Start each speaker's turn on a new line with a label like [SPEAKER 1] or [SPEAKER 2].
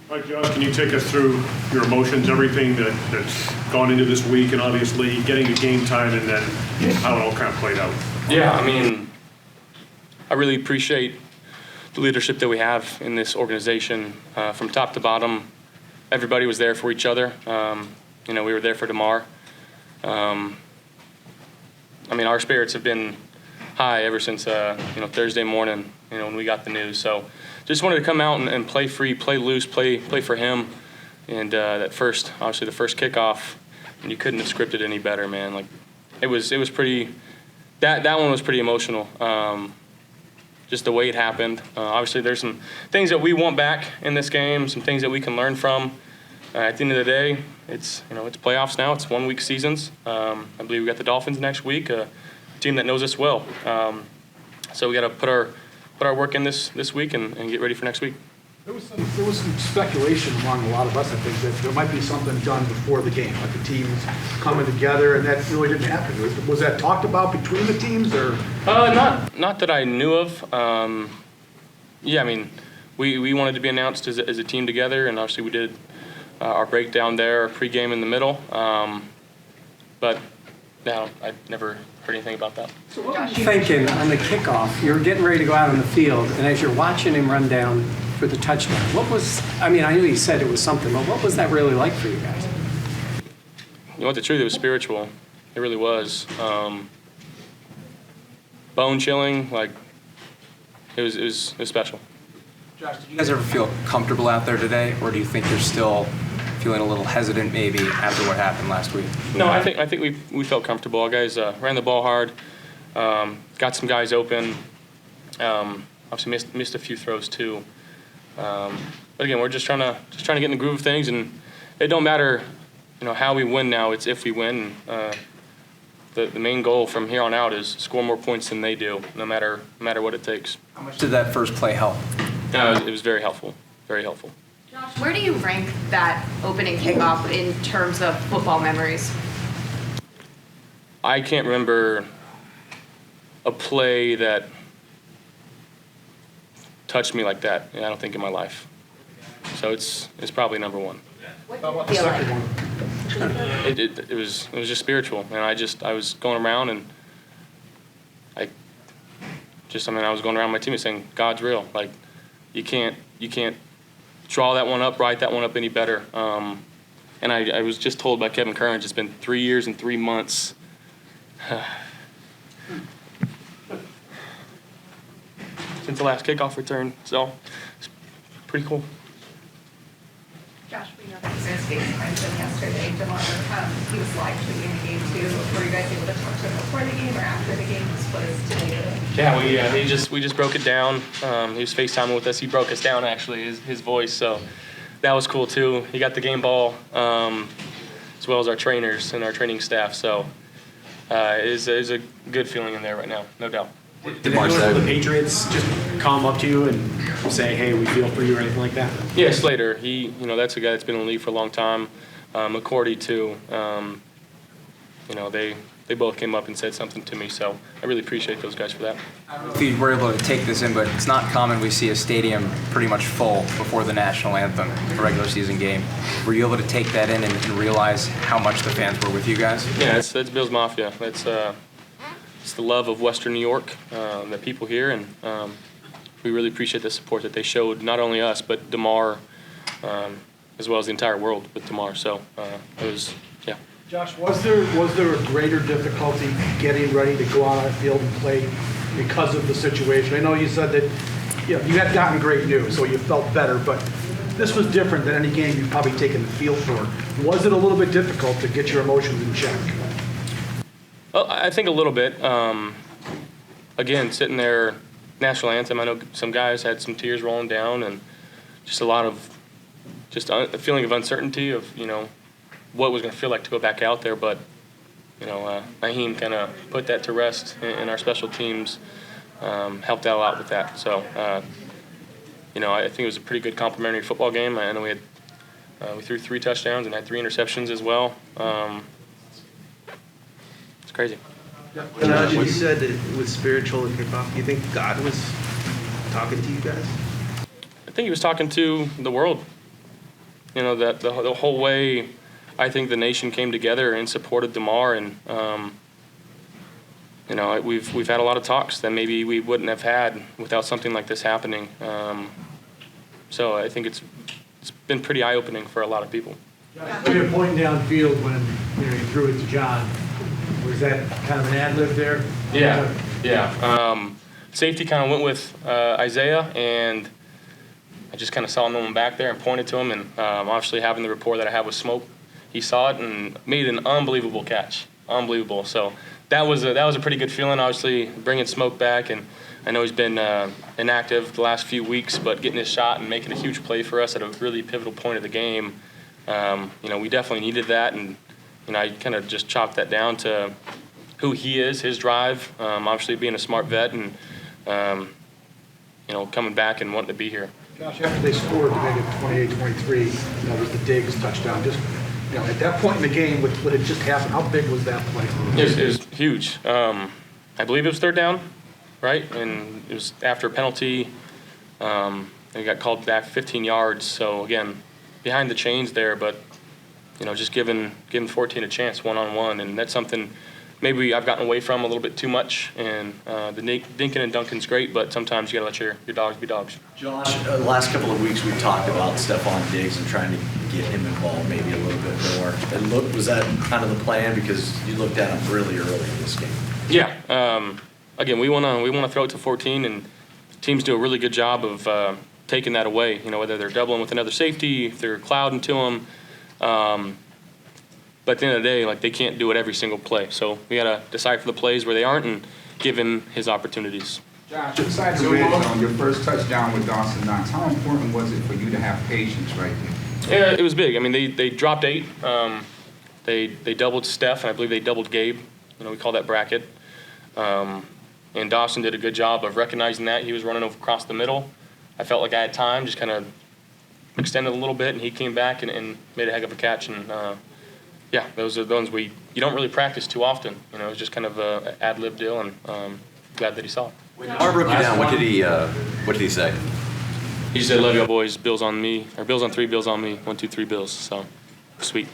[SPEAKER 1] All right, Josh, can you take us through your emotions, everything that's gone into this week, and obviously getting to game time and then how it all kind of played out?
[SPEAKER 2] Yeah, I mean, I really appreciate the leadership that we have in this organization. From top to bottom, everybody was there for each other. We were there for Damar. I mean, our spirits have been high ever since, Thursday morning, when we got the news. So just wanted to come out and play free, play loose, play for him. And the first kickoff, and you couldn't have scripted any better, man. Like, it was pretty, that one was pretty emotional. Just the way it happened. Obviously, there's some things that we want back in this game, some things that we can learn from. At the end of the day, it's playoffs now. It's 1 week seasons. I believe we got the Dolphins next week, a team that knows us well. So we got to put our work in this week and get ready for next week.
[SPEAKER 3] There was some speculation among a lot of us, I think, that there might be something done before the game, like the teams coming together, and that really didn't happen. Was that talked about between the teams, or?
[SPEAKER 2] Not that I knew of. Yeah, I mean, we wanted to be announced as a team together, and obviously we did our breakdown there, our pregame in the middle. But no, I never heard anything about that.
[SPEAKER 4] So what were you thinking on the kickoff? You're getting ready to go out on the field, and as you're watching him run down for the touchdown, I know you said it was something, but what was that really like for you guys?
[SPEAKER 2] You know what, the truth, it was spiritual. It really was. Bone chilling, like, it was special.
[SPEAKER 5] Josh, did you guys ever feel comfortable out there today, or do you think you're still feeling a little hesitant maybe after what happened last week?
[SPEAKER 2] No, I think we felt comfortable. Our guys ran the ball hard, got some guys open. Obviously missed a few throws too. But again, we're just trying to get in the groove of things, and it don't matter, how we win now. It's if we win. The main goal from here on out is score more points than they do, no matter what it takes.
[SPEAKER 5] How much did that first play help?
[SPEAKER 2] It was very helpful. Very helpful.
[SPEAKER 6] Josh, where do you rank that opening kickoff in terms of football memories?
[SPEAKER 2] I can't remember a play that touched me like that, I don't think, in my life. So it's probably number one.
[SPEAKER 6] What did it feel like?
[SPEAKER 2] It was just spiritual, and I was going around, and I was going around my team and saying, God's real. Like, you can't draw that one up, write that one up any better. And I was just told by Kevin Curran, it's been 3 years and 3 months. Since the last kickoff return, so it's pretty cool.
[SPEAKER 7] Josh, we know that Chris mentioned yesterday, Damar, he was live tweeting the game too. Were you guys able to talk to him before the game or after the game? What is today?
[SPEAKER 2] Yeah, we just broke it down. He was FaceTiming with us. He broke us down, actually, his voice, so that was cool too. He got the game ball, as well as our trainers and our training staff, so it is a good feeling in there right now, no doubt.
[SPEAKER 3] Did anyone from the Patriots just come up to you and say, hey, we feel for you or anything like that?
[SPEAKER 2] Yeah, Slater. He, that's a guy that's been in the league for a long time. McCourty too. They both came up and said something to me, so I really appreciate those guys for that.
[SPEAKER 5] I don't know if you were able to take this in, but it's not common we see a stadium pretty much full before the national anthem, a regular season game. Were you able to take that in and realize how much the fans were with you guys?
[SPEAKER 2] Yeah, that's Bills Mafia. That's it's the love of Western New York, the people here, and we really appreciate the support that they showed, not only us, but Damar, as well as the entire world with Damar. So it was, yeah.
[SPEAKER 3] Josh, was there a greater difficulty getting ready to go out on the field and play because of the situation? I know you said that you had gotten great news, so you felt better, but this was different than any game you've probably taken the field for. Was it a little bit difficult to get your emotions in check?
[SPEAKER 2] Well, I think a little bit. Again, sitting there, national anthem, I know some guys had some tears rolling down, and just a lot of a feeling of uncertainty of, what was going to feel like to go back out there. But, Naheem kind of put that to rest, and our special teams helped out a lot with that. So, I think it was a pretty good complementary football game. I know we threw 3 touchdowns and had 3 interceptions as well. It's crazy.
[SPEAKER 8] Josh, you said it was spiritual at kickoff. Do you think God was talking to you guys?
[SPEAKER 2] I think he was talking to the world. you know, that the whole way, I think the nation came together and supported Damar, and you know, we've had a lot of talks that maybe we wouldn't have had without something like this happening. So I think it's been pretty eye-opening for a lot of people.
[SPEAKER 3] So you're pointing downfield when, you know, you threw it to John. Was that kind of an ad lib there?
[SPEAKER 2] Yeah. Safety kind of went with Isaiah, and I just kind of saw no one back there and pointed to him, and obviously having the rapport that I have with Smoke, he saw it and made an unbelievable catch. Unbelievable. So that was a pretty good feeling, obviously, bringing Smoke back, and I know he's been inactive the last few weeks, but getting his shot and making a huge play for us at a really pivotal point of the game, you know, we definitely needed that, and you know, I kind of just chalked that down to who he is, his drive, obviously being a smart vet, and you know, coming back and wanting to be here.
[SPEAKER 3] Josh, after they scored to make it 28-23, that was the Diggs touchdown. Just, you know, at that point in the game, what had just happened, how big was that play?
[SPEAKER 2] It was huge. I believe it was third down, right? And it was after a penalty. It got called back 15 yards. So again, behind the chains there, but you know, just giving 14 a chance one-on-one, and that's something maybe I've gotten away from a little bit too much. And the dinking and dunkin's great, but sometimes you gotta let your dogs be dogs.
[SPEAKER 9] Josh, the last couple of weeks we've talked about Stefon Diggs and trying to get him involved maybe a little bit more. And was that kind of the plan, because you looked at him really early in this game?
[SPEAKER 2] Yeah. Again, we wanna throw it to 14, and teams do a really good job of taking that away. You know, whether they're doubling with another safety, if they're clouding to them. But at the end of the day, like, they can't do it every single play. So we got to decipher the plays where they aren't and give him his opportunities.
[SPEAKER 10] Josh, besides the red zone, your first touchdown with Dawson Knox, how important was it for you to have patience right there?
[SPEAKER 2] Yeah, it was big. I mean, they dropped 8. They doubled Steph, and I believe they doubled Gabe. You know, we call that bracket. And Dawson did a good job of recognizing that. He was running over across the middle. I felt like I had time, just kind of extended a little bit, and he came back and made a heck of a catch. And yeah, those are the ones you don't really practice too often. You know, it was just kind of a ad lib deal, and glad that he saw it.
[SPEAKER 11] When Damar broke you down, what did he say?
[SPEAKER 2] He said, "Love y'all boys, bills on me, or bills on 3, bills on me, 1, 2, 3 bills." So sweet.